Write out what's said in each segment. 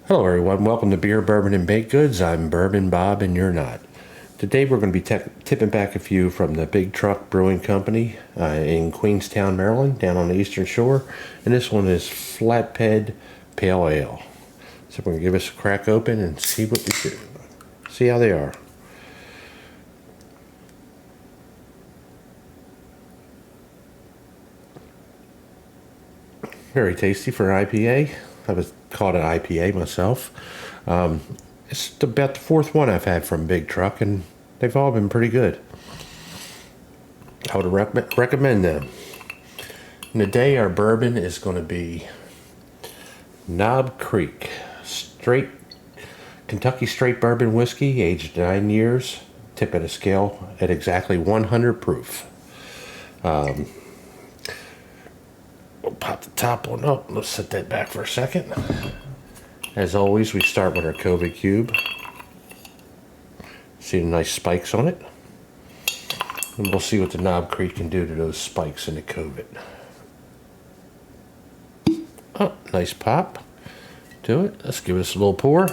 Hello everyone, welcome to Beer, Bourbon, and Baked Goods. I'm Bourbon Bob and you're not. Today we're going to be tipping back a few from the Big Truck Brewing Company in Queenstown, Maryland, down on the Eastern Shore. And this one is Flatbed Pale Ale. So we're going to give this a crack open and see what we do. See how they are. Very tasty for an IPA. I was called an IPA myself. It's about the fourth one I've had from Big Truck, and they've all been pretty good. I would recommend them. And today our bourbon is going to be Knob Creek Kentucky straight bourbon whiskey, aged 9 years. Tip at a scale at exactly 100 proof. We'll pop the top one up. Let's set that back for a second. As always, we start with our COVID cube. See the nice spikes on it. And we'll see what the Knob Creek can do to those spikes in the COVID. Oh, nice pop to it. Let's give this a little pour.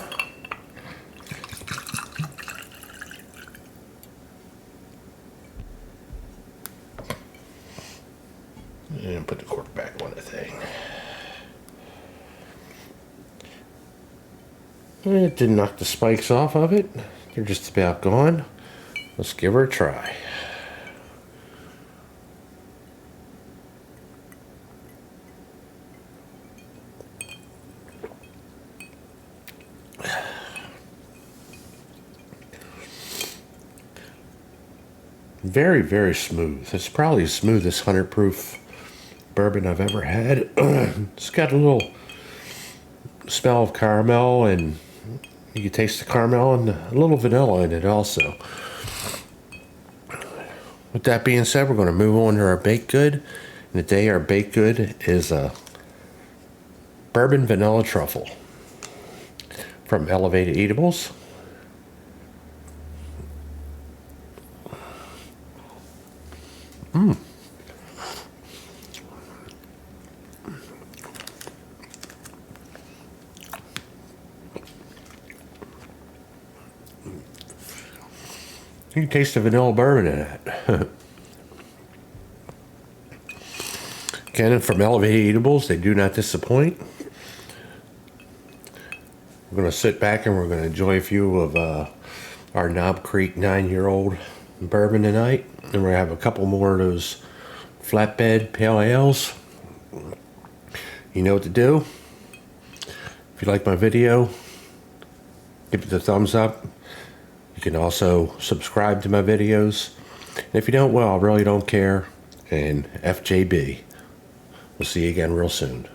And put the cork back on the thing. It didn't knock the spikes off of it. They're just about gone. Let's give her a try. Very, very smooth. It's probably the smoothest 100 proof bourbon I've ever had. It's got a little smell of caramel, and you can taste the caramel and a little vanilla in it also. With that being said, we're going to move on to our baked good. And today our baked good is a bourbon vanilla truffle from Elevated Eatables. You can taste the vanilla bourbon in it. Again, from Elevated Eatables, they do not disappoint. We're going to sit back and we're going to enjoy a few of our Knob Creek 9-year-old bourbon tonight. And we're going to have a couple more of those flatbed pale ales. You know what to do. If you like my video, give it a thumbs up. You can also subscribe to my videos. And if you don't, well, I really don't care. And FJB. We'll see you again real soon.